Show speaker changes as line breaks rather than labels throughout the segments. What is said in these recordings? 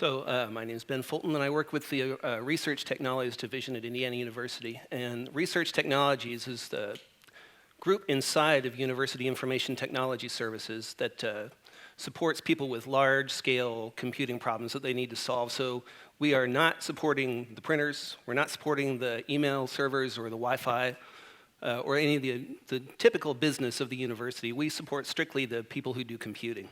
My name is Ben Fulton, and I work with the Research Technologies Division at Indiana University. And Research Technologies is the group inside of University Information Technology Services that supports people with large-scale computing problems that they need to solve. So we are not supporting the printers, we're not supporting the email servers or the Wi-Fi, or any of the typical business of the university. We support strictly the people who do computing.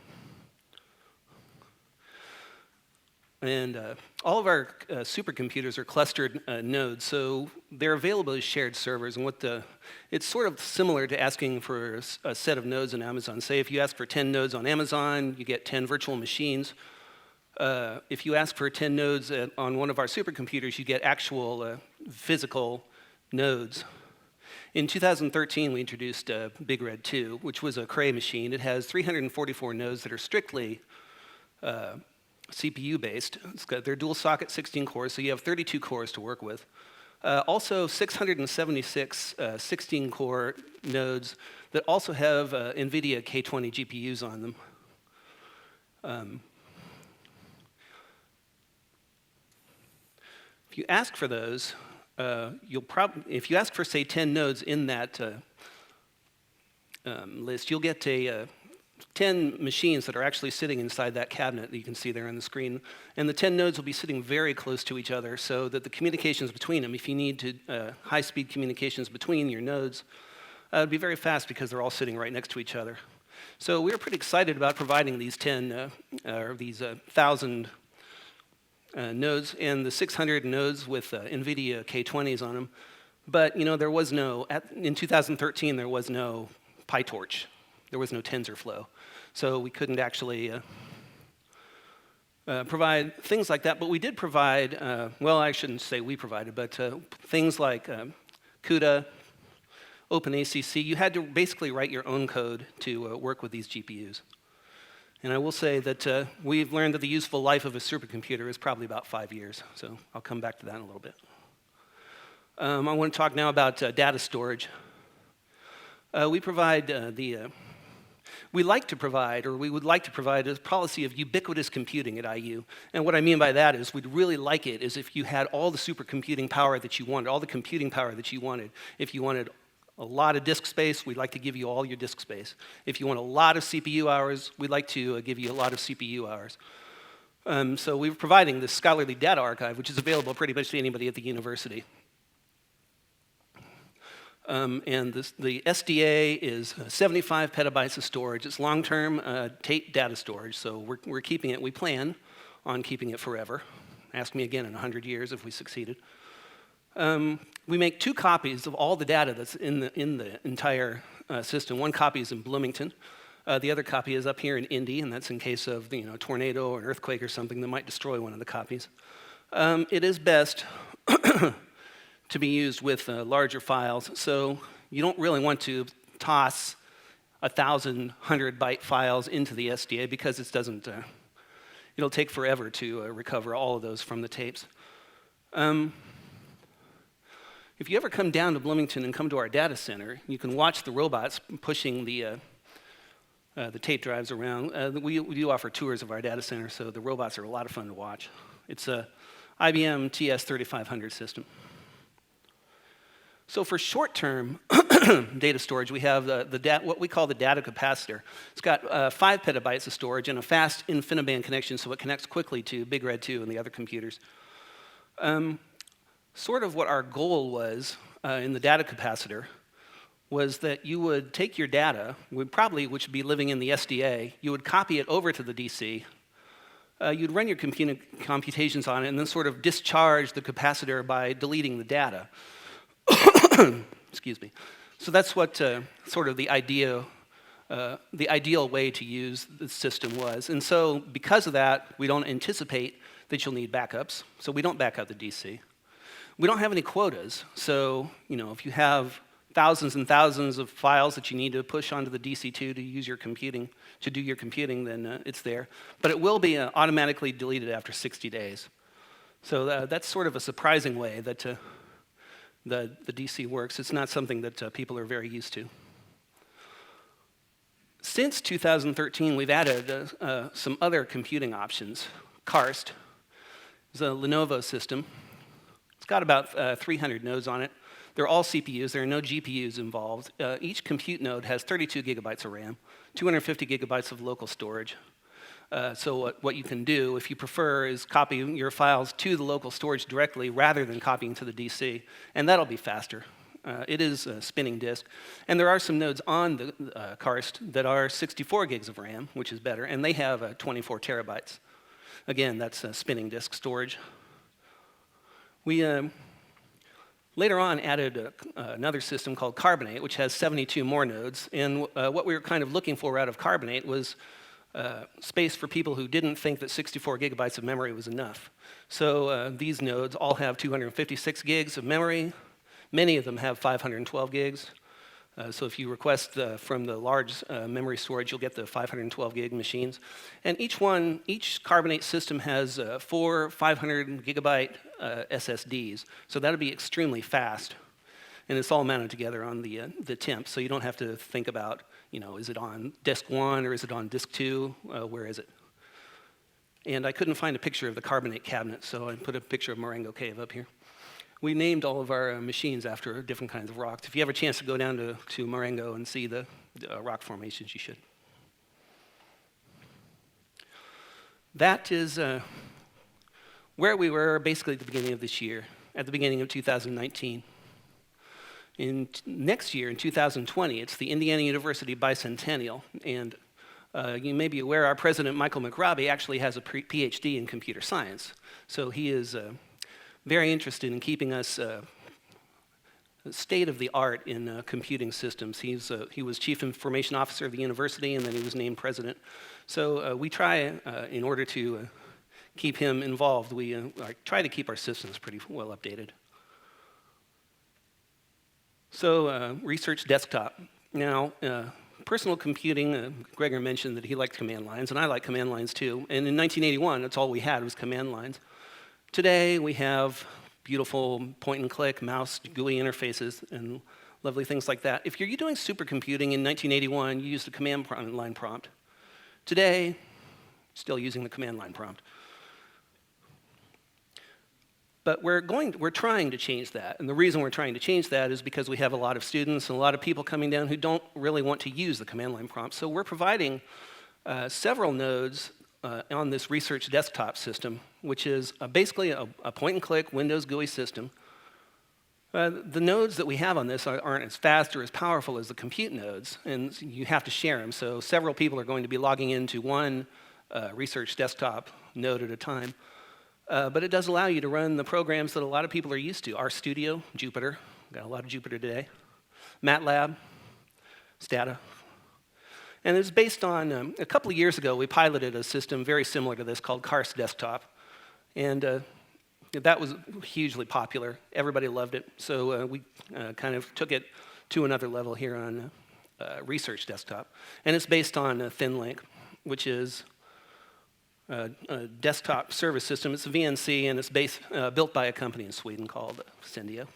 And all of our supercomputers are clustered nodes, so they're available as shared servers. And it's sort of similar to asking for a set of nodes on Amazon. Say if you ask for 10 nodes on Amazon, you get 10 virtual machines. If you ask for 10 nodes on one of our supercomputers, you get actual physical nodes. In 2013, we introduced Big Red 2, which was a Cray machine. It has 344 nodes that are strictly CPU-based. They're dual socket 16 cores, so you have 32 cores to work with. Also 676 16-core nodes that also have NVIDIA K20 GPUs on them. If you ask for those, if you ask for, say, 10 nodes in that list, you'll get 10 machines that are actually sitting inside that cabinet that you can see there on the screen. And the 10 nodes will be sitting very close to each other so that the communications between them, if you need high-speed communications between your nodes, it'll be very fast because they're all sitting right next to each other. So we were pretty excited about providing these 1,000 nodes and the 600 nodes with NVIDIA K20s on them. But there was in 2013, there was no PyTorch. There was no TensorFlow. So we couldn't actually provide things like that. But we did provide, well, I shouldn't say we provided, but things like CUDA, OpenACC. You had to basically write your own code to work with these GPUs. And I will say that we've learned that the useful life of a supercomputer is probably about 5 years. So I'll come back to that in a little bit. I want to talk now about data storage. We would like to provide a policy of ubiquitous computing at IU. And what I mean by that is we'd really like it is if you had all the supercomputing power that you wanted, all the computing power that you wanted. If you wanted a lot of disk space, we'd like to give you all your disk space. If you want a lot of CPU hours, we'd like to give you a lot of CPU hours. So we were providing this scholarly data archive, which is available pretty much to anybody at the university. And the SDA is 75 petabytes of storage. It's long-term tape data storage, so we're keeping it. We plan on keeping it forever. Ask me again in 100 years if we succeeded. We make 2 copies of all the data that's in the entire system. One copy is in Bloomington. The other copy is up here in Indy, and that's in case of a tornado or an earthquake or something that might destroy one of the copies. It is best to be used with larger files. So you don't really want to toss 1,000 100-byte files into the SDA because it'll take forever to recover all of those from the tapes. If you ever come down to Bloomington and come to our data center, you can watch the robots pushing the tape drives around. We do offer tours of our data center, so the robots are a lot of fun to watch. It's a IBM TS3500 system. So for short-term data storage, we have what we call the data capacitor. It's got 5 petabytes of storage and a fast InfiniBand connection, so it connects quickly to Big Red 2 and the other computers. Sort of what our goal was in the data capacitor was that you would take your data, which would be living in the SDA, you would copy it over to the DC, you'd run your computations on it, and then sort of discharge the capacitor by deleting the data. Excuse me. So that's what sort of the ideal way to use the system was. And so because of that, we don't anticipate that you'll need backups. So we don't back up the DC. We don't have any quotas. So if you have thousands and thousands of files that you need to push onto the DC2 to do your computing, then it's there. But it will be automatically deleted after 60 days. So that's sort of a surprising way that the DC works. It's not something that people are very used to. Since 2013, we've added some other computing options. Karst, It's a Lenovo system. It's got about 300 nodes on it. They're all CPUs. There are no GPUs involved. Each compute node has 32 gigabytes of RAM, 250 gigabytes of local storage. So what you can do, if you prefer, is copy your files to the local storage directly rather than copying to the DC, and that'll be faster. It is a spinning disk. And there are some nodes on the Karst that are 64 gigs of RAM, which is better, and they have 24 terabytes. Again, that's spinning disk storage. We later on added another system called Carbonate, which has 72 more nodes. And what we were kind of looking for out of Carbonate was space for people who didn't think that 64 gigabytes of memory was enough. So these nodes all have 256 gigs of memory. Many of them have 512 gigs. So if you request from the large memory storage, you'll get the 512 gig machines. And each Carbonate system has 4 500 gigabyte SSDs. So that'll be extremely fast. And it's all mounted together on the temp, so you don't have to think about, is it on disk 1 or is it on disk 2? Where is it? And I couldn't find a picture of the Carbonate cabinet, so I put a picture of Marengo Cave up here. We named all of our machines after different kinds of rocks. If you have a chance to go down to Marengo and see the rock formations, you should. That is where we were basically at the beginning of this year, at the beginning of 2019. Next year, in 2020, it's the Indiana University Bicentennial, and you may be aware our president, Michael McRobbie, actually has a PhD in computer science. So he is very interested in keeping us state-of-the-art in computing systems. He was chief information officer of the university, and then he was named president. So we try, in order to keep him involved, we try to keep our systems pretty well updated. So research desktop. Now, personal computing, Gregor mentioned that he liked command lines, and I like command lines too. And in 1981, that's all we had was command lines. Today, we have beautiful point-and-click mouse GUI interfaces and lovely things like that. If you're doing supercomputing in 1981, you used the command line prompt. Today, still using the command line prompt. But we're trying to change that. And the reason we're trying to change that is because we have a lot of students and a lot of people coming down who don't really want to use the command line prompt. So we're providing several nodes on this research desktop system, which is basically a point-and-click Windows GUI system. The nodes that we have on this aren't as fast or as powerful as the compute nodes, and you have to share them. So several people are going to be logging into one research desktop node at a time. But it does allow you to run the programs that a lot of people are used to. RStudio, Jupyter, got a lot of Jupyter today. MATLAB, Stata. And it's based on, a couple of years ago, we piloted a system very similar to this called Karst Desktop. And that was hugely popular. Everybody loved it. So we kind of took it to another level here on Research Desktop. And it's based on ThinLink, which is a desktop service system. It's a VNC, and it's built by a company in Sweden called Syndio.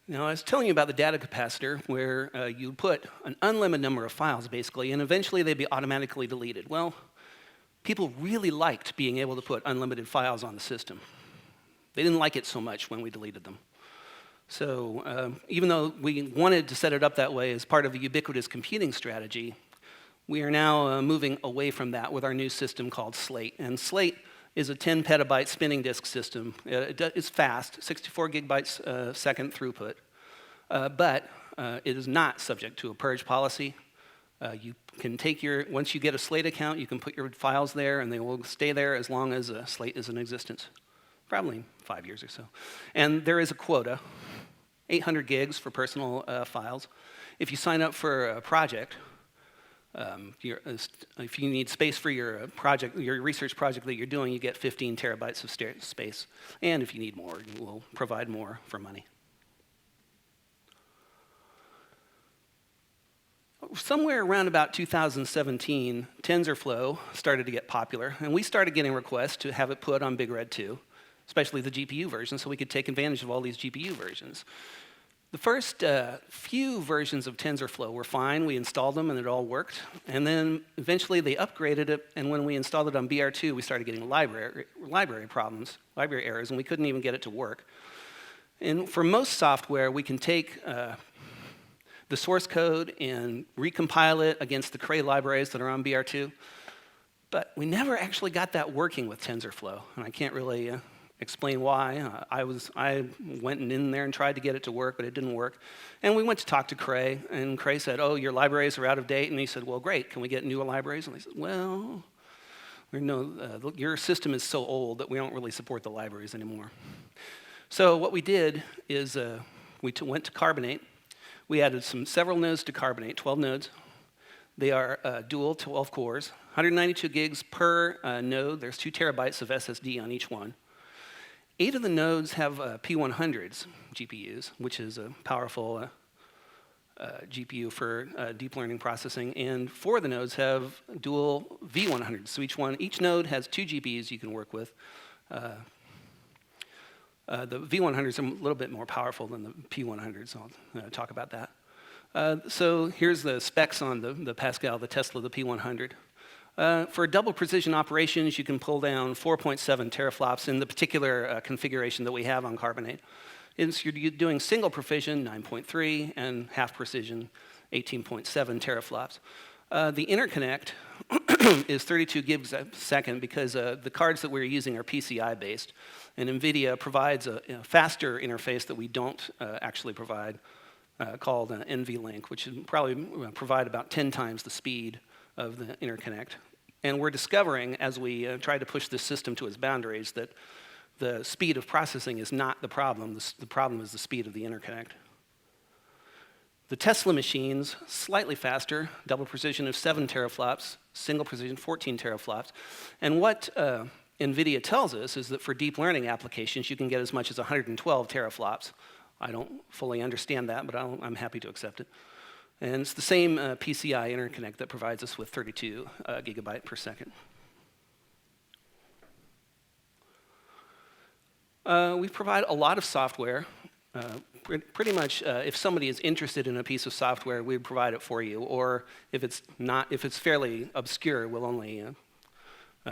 Now, I was telling you about the data capacitor, where you put an unlimited number of files, basically, and eventually they'd be automatically deleted. Well, people really liked being able to put unlimited files on the system. They didn't like it so much when we deleted them. So even though we wanted to set it up that way as part of the ubiquitous computing strategy, we are now moving away from that with our new system called Slate. And Slate is a 10 petabyte spinning disk system. It's fast, 64 gigabytes second throughput, but it is not subject to a purge policy. You can take once you get a Slate account, you can put your files there, and they will stay there as long as Slate is in existence, probably 5 years or so. And there is a quota, 800 gigs for personal files. If you sign up for a project, if you need space for your project, your research project that you're doing, you get 15 terabytes of space. And if you need more, we'll provide more for money. Somewhere around about 2017, TensorFlow started to get popular, and we started getting requests to have it put on Big Red 2, especially the GPU version, so we could take advantage of all these GPU versions. The first few versions of TensorFlow were fine. We installed them and it all worked. And then eventually they upgraded it, and when we installed it on BR2, we started getting library problems, library errors, and we couldn't even get it to work. And for most software, we can take the source code and recompile it against the Cray libraries that are on BR2. But we never actually got that working with TensorFlow, and I can't really explain why. I went in there and tried to get it to work, but it didn't work. And we went to talk to Cray, and Cray said, oh, your libraries are out of date. And he said, well, great, can we get newer libraries? And I said, well, your system is so old that we don't really support the libraries anymore. So what we did is we went to Carbonate. We added several nodes to Carbonate, 12 nodes. They are dual 12 cores, 192 gigs per node. There's 2 terabytes of SSD on each one. 8 of the nodes have P100s GPUs, which is a powerful GPU for deep learning processing, and 4 of the nodes have dual V100s. So each node has 2 GPUs you can work with. The V100s are a little bit more powerful than the P100s. I'll talk about that. So here's the specs on the Pascal, the Tesla, the P100. For double precision operations, you can pull down 4.7 teraflops in the particular configuration that we have on Carbonate. You're doing single precision, 9.3, and half precision, 18.7 teraflops. The interconnect is 32 gigs a second because the cards that we're using are PCI based, and NVIDIA provides a faster interface that we don't actually provide called NVLink, which would probably provide about 10 times the speed of the interconnect. And we're discovering, as we try to push this system to its boundaries, that the speed of processing is not the problem. The problem is the speed of the interconnect. The Tesla machines, slightly faster, double precision of 7 teraflops, single precision 14 teraflops. And what NVIDIA tells us is that for deep learning applications, you can get as much as 112 teraflops. I don't fully understand that, but I'm happy to accept it. And it's the same PCI interconnect that provides us with 32 gigabyte per second. We provide a lot of software. Pretty much, if somebody is interested in a piece of software, we provide it for you. Or if it's fairly obscure, we'll only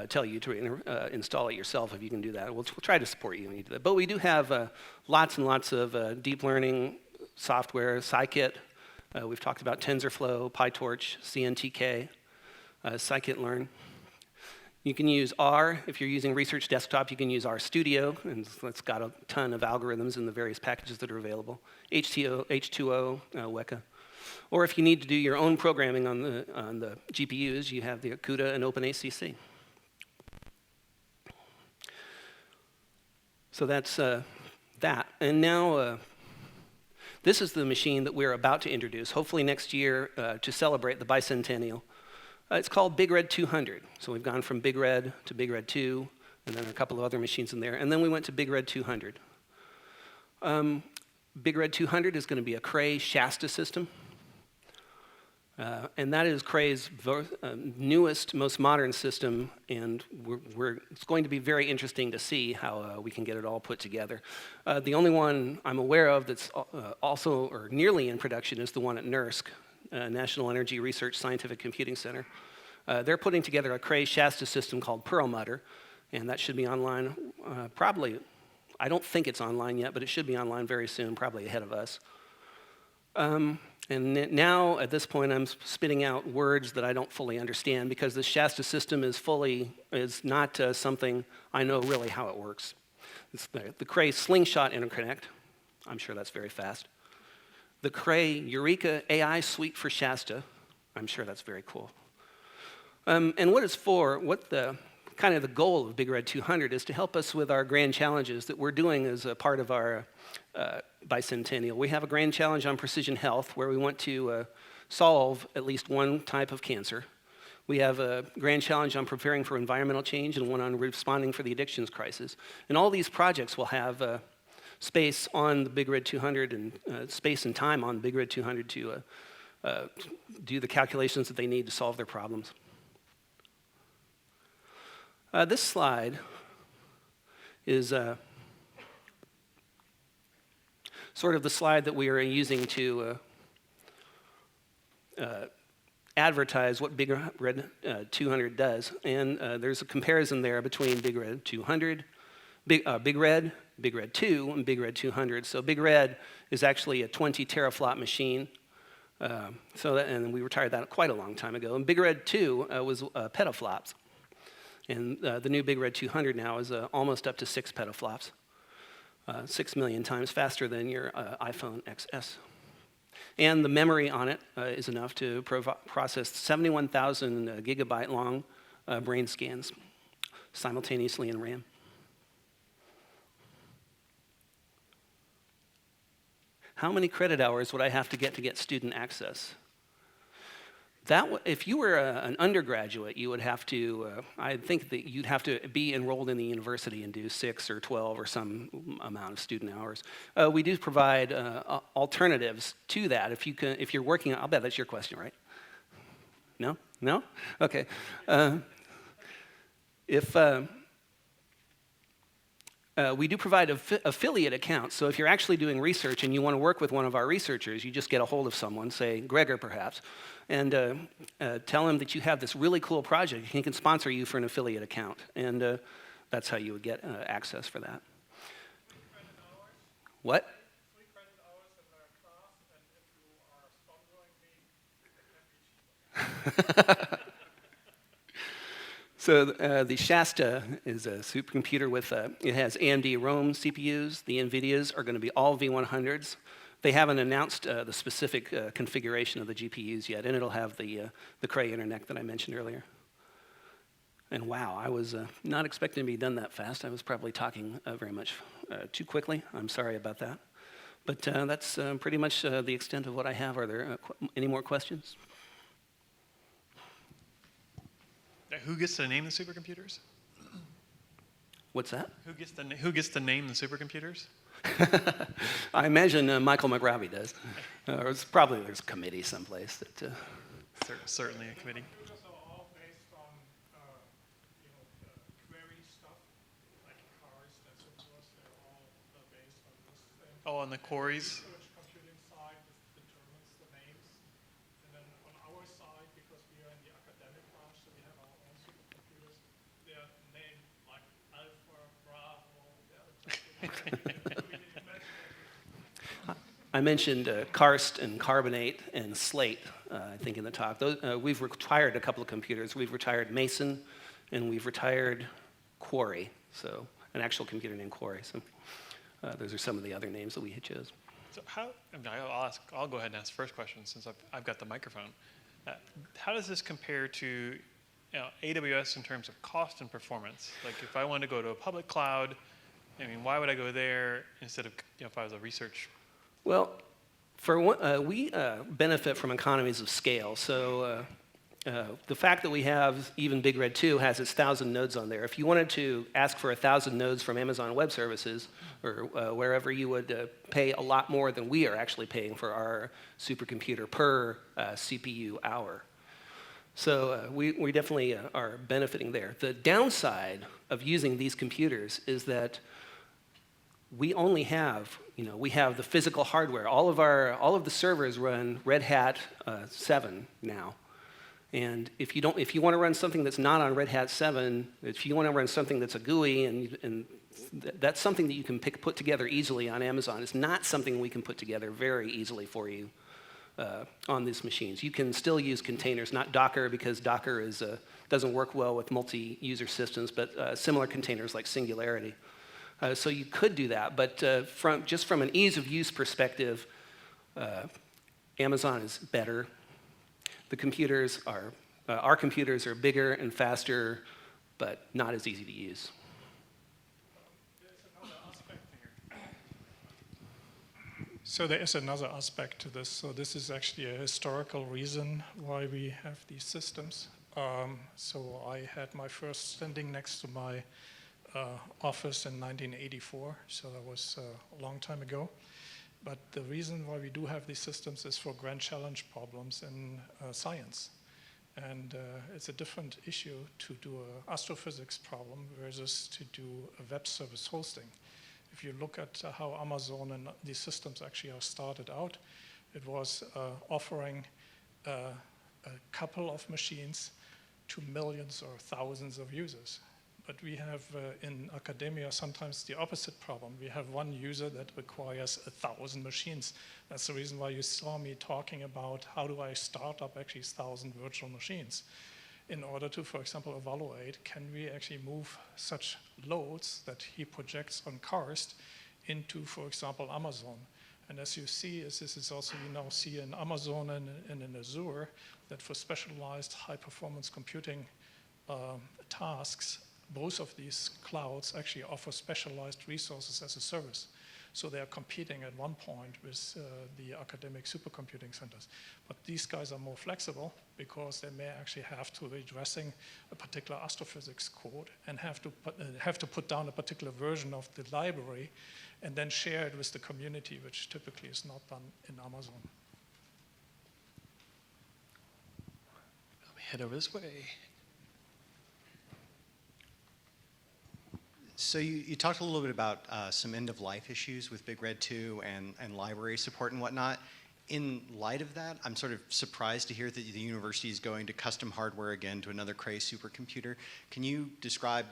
tell you to install it yourself if you can do that. We'll try to support you when you do that. But we do have lots and lots of deep learning software, scikit. We've talked about TensorFlow, PyTorch, CNTK, scikit-learn. You can use R. If you're using Research Desktop, you can use RStudio, and it's got a ton of algorithms in the various packages that are available. H2O, Weka. Or if you need to do your own programming on the GPUs, you have the CUDA and OpenACC. So that's that. And now, this is the machine that we're about to introduce, hopefully next year, to celebrate the bicentennial. It's called Big Red 200. So we've gone from Big Red to Big Red 2, and then a couple of other machines in there. And then we went to Big Red 200. Big Red 200 is going to be a Cray Shasta system. And that is Cray's newest, most modern system, and it's going to be very interesting to see how we can get it all put together. The only one I'm aware of that's also or nearly in production is the one at NERSC, National Energy Research Scientific Computing Center. They're putting together a Cray Shasta system called Perlmutter, and that should be online probably. I don't think it's online yet, but it should be online very soon, probably ahead of us. And now, at this point, I'm spitting out words that I don't fully understand because the Shasta system is not something I know really how it works. It's the Cray Slingshot interconnect. I'm sure that's very fast. The Cray Eureka AI suite for Shasta. I'm sure that's very cool. And what it's for, kind of the goal of Big Red 200 is to help us with our grand challenges that we're doing as a part of our bicentennial. We have a grand challenge on precision health where we want to solve at least one type of cancer. We have a grand challenge on preparing for environmental change and one on responding for the addictions crisis. And all these projects will have space on the Big Red 200 and space and time on Big Red 200 to do the calculations that they need to solve their problems. This slide is sort of the slide that we are using to advertise what Big Red 200 does. And there's a comparison there between Big Red 200, Big Red 2, and Big Red 200. So Big Red is actually a 20 teraflop machine. And we retired that quite a long time ago. And Big Red 2 was petaflops. And the new Big Red 200 now is almost up to 6 petaflops, 6 million times faster than your iPhone XS. And the memory on it is enough to process 71,000 gigabyte long brain scans simultaneously in RAM. How many credit hours would I have to get student access? If you were an undergraduate, you would have to, I think that you'd have to be enrolled in the university and do 6 or 12 or some amount of student hours. We do provide alternatives to that. If you're working, I'll bet that's your question, right? No? No? Okay. We do provide affiliate accounts. So if you're actually doing research and you want to work with one of our researchers, you just get a hold of someone, say Gregor perhaps, and tell him that you have this really cool project. He can sponsor you for an affiliate account. And that's how you would get access for that. 3 credit hours? What? 3 credit hours in our class, and if you are sponsoring me, it can be cheaper. So the Shasta is a supercomputer with, it has AMD Rome CPUs. The NVIDIAs are going to be all V100s. They haven't announced the specific configuration of the GPUs yet, and it'll have the Cray interconnect that I mentioned earlier. And wow, I was not expecting to be done that fast. I was probably talking very much too quickly. I'm sorry about that. But that's pretty much the extent of what I have. Are there any more questions?
Who gets to name the supercomputers?
What's that?
Who gets to name the supercomputers?
I imagine Michael McRobbie does. Or there's a committee someplace that.
Certainly a committee.
Computers are all based on, query stuff, like cars and so forth. They're all based on this thing.
Oh, on the queries.
The research computing side determines the names, and then on our side, because we are in the academic branch, so we have our own supercomputers. They're named like Alpha, Bravo.
I mentioned Karst and Carbonate and Slate, I think, in the talk. We've retired a couple of computers. We've retired Mason, and we've retired Quarry, so an actual computer named Quarry. So those are some of the other names that we had chose.
So I'll go ahead and ask the first question since I've got the microphone. How does this compare to AWS in terms of cost and performance? Like if I wanted to go to a public cloud, I mean, why would I go there instead of if I was a research?
Well, we benefit from economies of scale. So the fact that we have even Big Red 2 has its 1,000 nodes on there. If you wanted to ask for 1,000 nodes from Amazon Web Services or wherever, you would pay a lot more than we are actually paying for our supercomputer per CPU hour. So we definitely are benefiting there. The downside of using these computers is that we only have, we have the physical hardware. All of the servers run Red Hat 7 now. And if you want to run something that's not on Red Hat 7, if you want to run something that's a GUI, and that's something that you can put together easily on Amazon. It's not something we can put together very easily for you on these machines. You can still use containers, not Docker, because Docker doesn't work well with multi-user systems, but similar containers like Singularity. So you could do that, but from an ease of use perspective, Amazon is better. The computers our computers are bigger and faster, but not as easy to use.
So there is another aspect to this. So this is actually a historical reason why we have these systems. So I had my first standing next to my office in 1984, so that was a long time ago. But the reason why we do have these systems is for grand challenge problems in science. And it's a different issue to do an astrophysics problem versus to do a web service hosting. If you look at how Amazon and these systems actually are started out, it was offering a couple of machines to millions or thousands of users. But we have in academia sometimes the opposite problem. We have one user that requires 1,000 machines. That's the reason why you saw me talking about how do I start up actually 1,000 virtual machines in order to, for example, evaluate, can we actually move such loads that he projects on Karst into, for example, Amazon. And as you see, this is also, you now see in Amazon and in Azure, that for specialized high-performance computing tasks, both of these clouds actually offer specialized resources as a service. So they are competing at one point with the academic supercomputing centers. But these guys are more flexible because they may actually have to be addressing a particular astrophysics code and have to put down a particular version of the library and then share it with the community, which typically is not done in Amazon.
Let me head over this way.
So you talked a little bit about some end-of-life issues with Big Red 2 and library support and whatnot. In light of that, I'm sort of surprised to hear that the university is going to custom hardware again to another Cray supercomputer. Can you describe,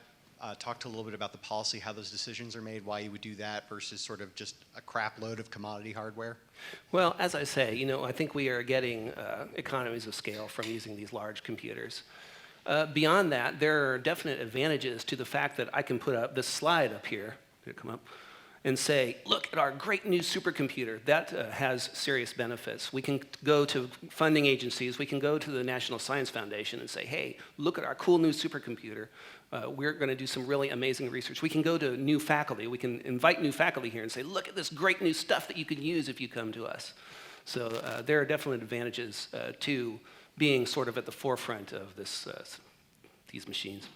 talk to a little bit about the policy, how those decisions are made, why you would do that versus sort of just a crap load of commodity hardware?
Well, as I say, you know, I think we are getting economies of scale from using these large computers. Beyond that, there are definite advantages to the fact that I can put up this slide up here, did it come up, and say, look at our great new supercomputer. That has serious benefits. We can go to funding agencies, we can go to the National Science Foundation and say, hey, look at our cool new supercomputer. We're going to do some really amazing research. We can go to new faculty. We can invite new faculty here and say, look at this great new stuff that you can use if you come to us. So there are definite advantages to being sort of at the forefront of this, these machines.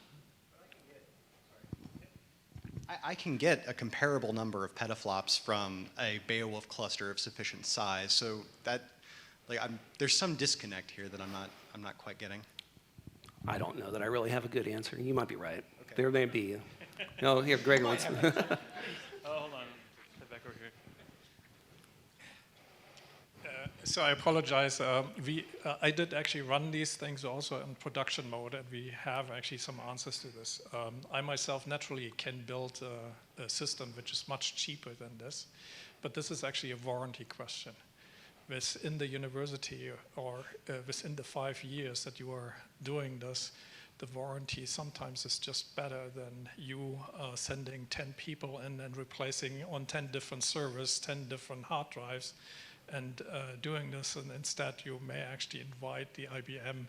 I can get a comparable number of petaflops from a Beowulf cluster of sufficient size. So that, like, there's some disconnect here that I'm not quite getting.
I don't know that I really have a good answer. You might be right.
Okay.
There may be. No, here, Greg wants.
Oh, hold on. Step back over here.
So I apologize. I did actually run these things also in production mode, and we have actually some answers to this. I myself naturally can build a system which is much cheaper than this, but this is actually a warranty question. Within the university or within the 5 years that you are doing this, the warranty sometimes is just better than you sending 10 people in and replacing on 10 different servers, 10 different hard drives, and doing this, and instead you may actually invite the IBM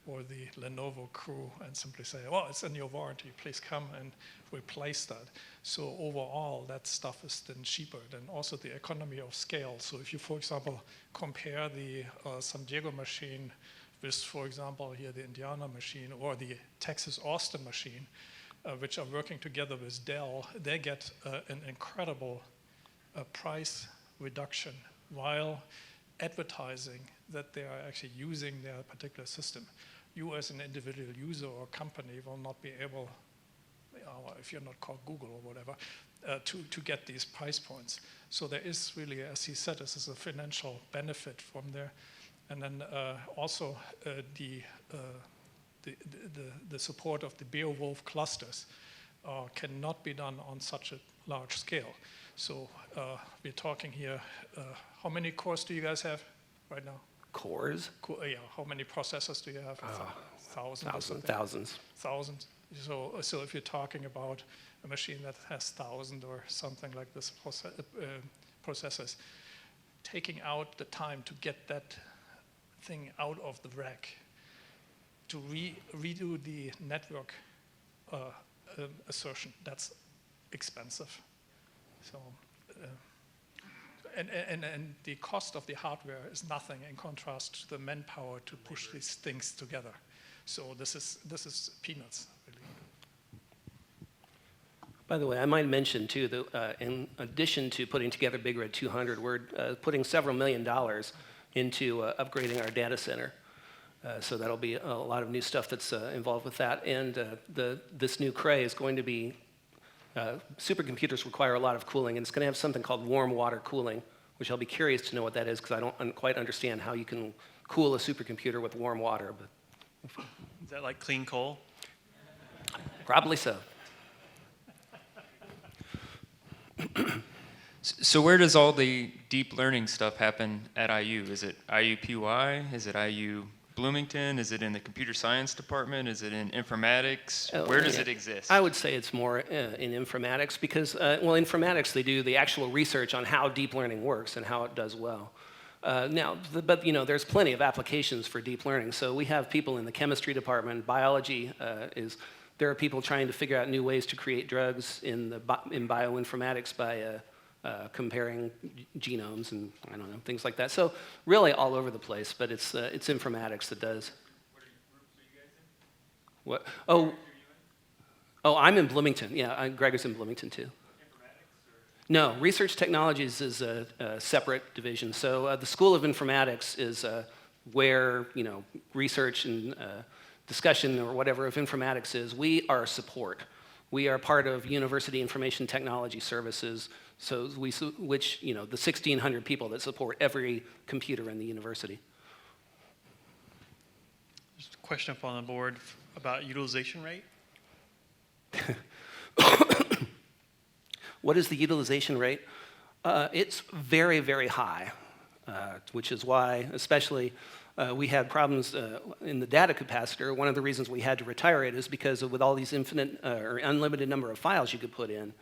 or the Lenovo crew and simply say, well, it's in your warranty, please come and replace that. So overall, that stuff is then cheaper. Then also the economy of scale. So if you, for example, compare the San Diego machine with, for example, here the Indiana machine or the Texas Austin machine, which are working together with Dell, they get an incredible price reduction while advertising that they are actually using their particular system. You as an individual user or company will not be able, if you're not called Google or whatever, to get these price points. So there is really, as he said, this is a financial benefit from there. And then also the support of the Beowulf clusters cannot be done on such a large scale. So we're talking here, how many cores do you guys have right now?
Cores?
Yeah, how many processors do you have? Thousands.
Thousands.
So if you're talking about a machine that has 1,000 or something like this processors, taking out the time to get that thing out of the rack, to redo the network assertion, that's expensive. So, and the cost of the hardware is nothing in contrast to the manpower to push these things together. So this is peanuts, really.
By the way, I might mention too that in addition to putting together Big Red 200, we're putting several $1 million into upgrading our data center. So that'll be a lot of new stuff that's involved with that. And this new Cray is going to be supercomputers require a lot of cooling, and it's going to have something called warm water cooling, which I'll be curious to know what that is, because I don't quite understand how you can cool a supercomputer with warm water. But
Is that like clean coal?
probably so.
So where does all the deep learning stuff happen at IU? Is it IUPUI? Is it IU Bloomington? Is it in the computer science department? Is it in informatics? Where does it exist?
I would say it's more in informatics because, well, informatics, they do the actual research on how deep learning works and how it does well. But you know, there's plenty of applications for deep learning. So we have people in the chemistry department, biology there are people trying to figure out new ways to create drugs in bioinformatics by comparing genomes and I don't know, things like that. So really all over the place, but it's informatics that does. What groups are you guys in? What? Oh, I'm in Bloomington. Yeah, Greg is in Bloomington too. No, research technologies is a separate division. So the School of Informatics is where research and discussion or whatever of informatics is. We are support. We are part of University Information Technology Services, so which the 1,600 people that support every computer in the university.
There's a question up on the board about utilization rate.
What is the utilization rate? It's very, very high, which is why, especially, we had problems in the data capacitor. One of the reasons we had to retire it is because with all these infinite or unlimited number of files you could put in,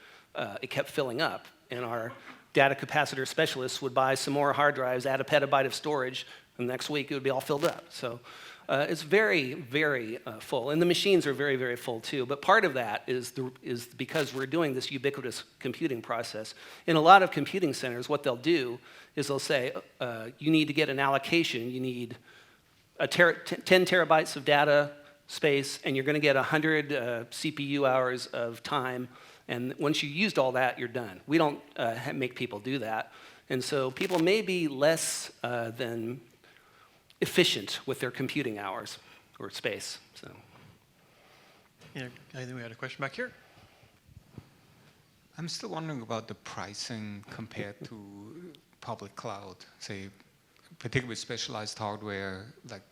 it kept filling up. And our data capacitor specialists would buy some more hard drives, add a petabyte of storage, and the next week it would be all filled up. So it's very, very full. And the machines are very, very full too. But part of that is because we're doing this ubiquitous computing process. In a lot of computing centers, what they'll do is they'll say, you need to get an allocation. You need 10 terabytes of data space, and you're going to get 100 CPU hours of time. And once you used all that, you're done. We don't make people do that. And so people may be less than efficient with their computing hours or space. So,
Yeah, I think we had a question back here.
I'm still wondering about the pricing compared to public cloud, say, particularly specialized hardware like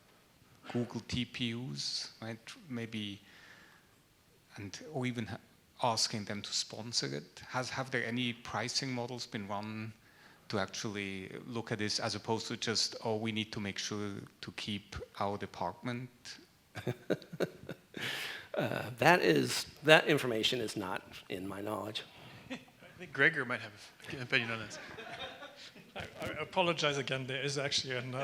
Google TPUs, right? Maybe, or even asking them to sponsor it. Have there any pricing models been run to actually look at this as opposed to just, oh, we need to make sure to keep our department?
That information is not in my knowledge.
I think Gregor might have an opinion on this.
I apologize again. There is actually an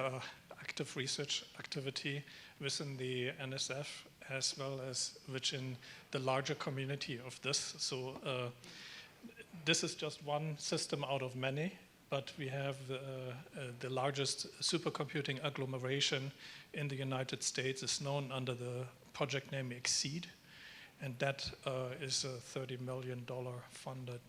active research activity within the NSF as well as within the larger community of this. So this is just one system out of many, but we have the largest supercomputing agglomeration in the United States is known under the project name Exceed, and that is a $30 million funded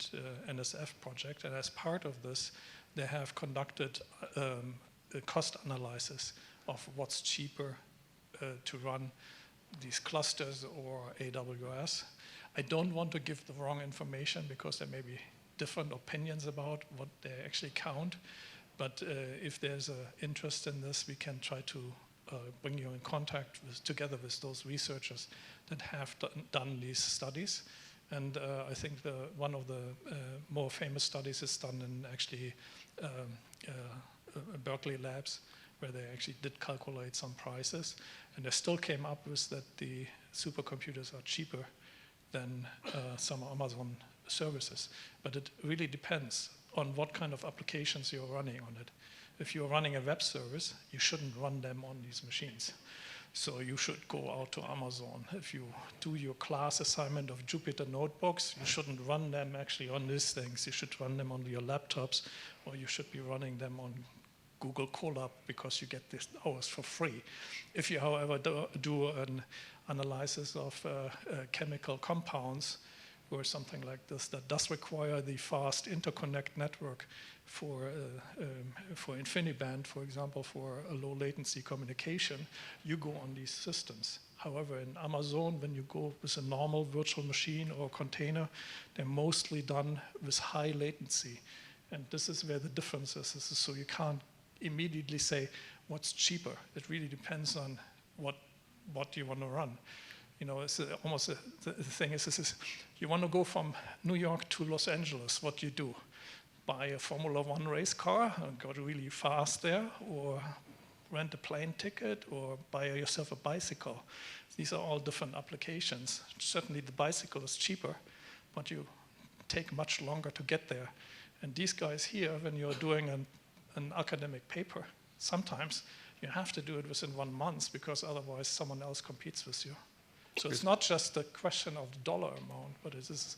NSF project. And as part of this, they have conducted a cost analysis of what's cheaper to run these clusters or AWS. I don't want to give the wrong information because there may be different opinions about what they actually count. But if there's an interest in this, we can try to bring you in contact together with those researchers that have done these studies. And I think one of the more famous studies is done in actually Berkeley labs, where they actually did calculate some prices. And they still came up with that the supercomputers are cheaper than some Amazon services. But it really depends on what kind of applications you're running on it. If you're running a web service, you shouldn't run them on these machines. So you should go out to Amazon. If you do your class assignment of Jupyter notebooks, you shouldn't run them actually on these things. You should run them on your laptops, or you should be running them on Google Colab because you get these hours for free. If you, however, do an analysis of chemical compounds, or something like this that does require the fast interconnect network for InfiniBand, for example, for a low latency communication, you go on these systems. However, in Amazon, when you go with a normal virtual machine or container, they're mostly done with high latency. And this is where the difference is. So you can't immediately say what's cheaper. It really depends on what you want to run. You know, it's almost the thing is you want to go from New York to Los Angeles, what you do? Buy a Formula One race car and go really fast there, or rent a plane ticket, or buy yourself a bicycle. These are all different applications. Certainly the bicycle is cheaper, but you take much longer to get there. And these guys here, when you're doing an academic paper, sometimes you have to do it within 1 month because otherwise someone else competes with you. So it's not just a question of the dollar amount, but it is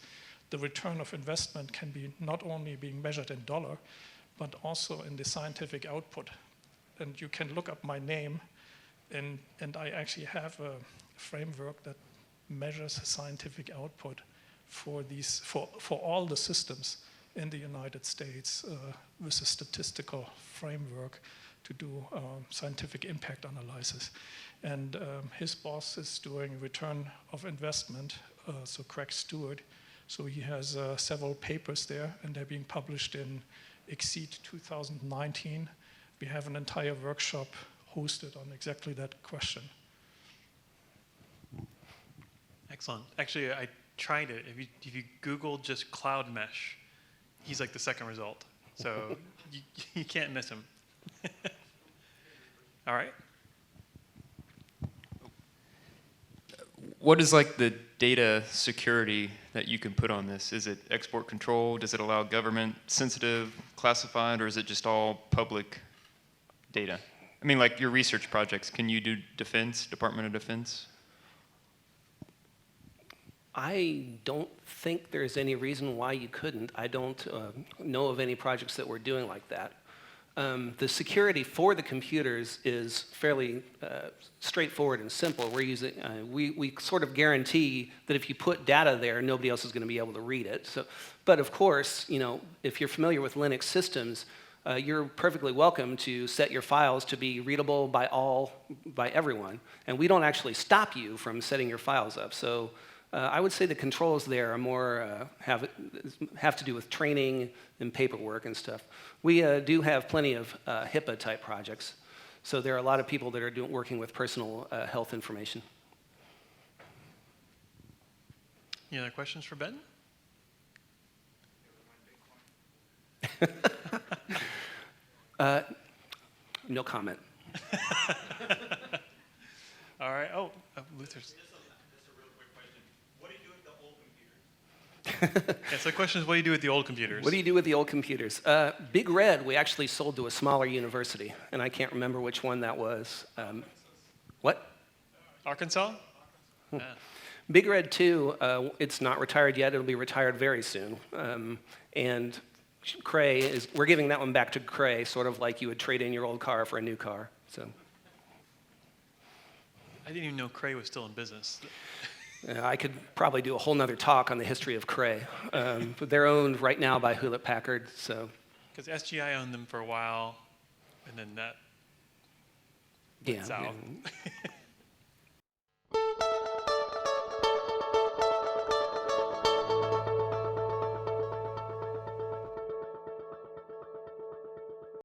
the return of investment can be not only being measured in dollar, but also in the scientific output. And you can look up my name, and I actually have a framework that measures scientific output for all the systems in the United States with a statistical framework to do scientific impact analysis. And his boss is doing return of investment, so Craig Stewart. So he has several papers there, and they're being published in Exceed 2019. We have an entire workshop hosted on exactly that question.
Excellent. Actually, I tried it. If you Google just cloud mesh, he's like the second result. So you can't miss him. All right.
What is like the data security that you can put on this? Is it export control? Does it allow government sensitive, classified, or is it just all public data? I mean, like your research projects, can you do defense, Department of Defense?
I don't think there's any reason why you couldn't. I don't know of any projects that we're doing like that. The security for the computers is fairly straightforward and simple. We're using, we sort of guarantee that if you put data there, nobody else is going to be able to read it. So, but of course, you know, if you're familiar with Linux systems, you're perfectly welcome to set your files to be readable by everyone. And we don't actually stop you from setting your files up. So I would say the controls there are more have to do with training and paperwork and stuff. We do have plenty of HIPAA type projects. So there are a lot of people that are working with personal health information.
Any other questions for Ben?
No comment.
All right. Oh, Luther's. Yeah, so the question is, what do you do with the old computers?
What do you do with the old computers? Big Red, we actually sold to a smaller university, and I can't remember which one that was. What?
Arkansas? Yeah.
Big Red 2, it's not retired yet. It'll be retired very soon. And Cray we're giving that one back to Cray, sort of like you would trade in your old car for a new car. So.
I didn't even know Cray was still in business.
I could probably do a whole nother talk on the history of Cray. But they're owned right now by Hewlett-Packard, so.
Because SGI owned them for a while, and then that went south.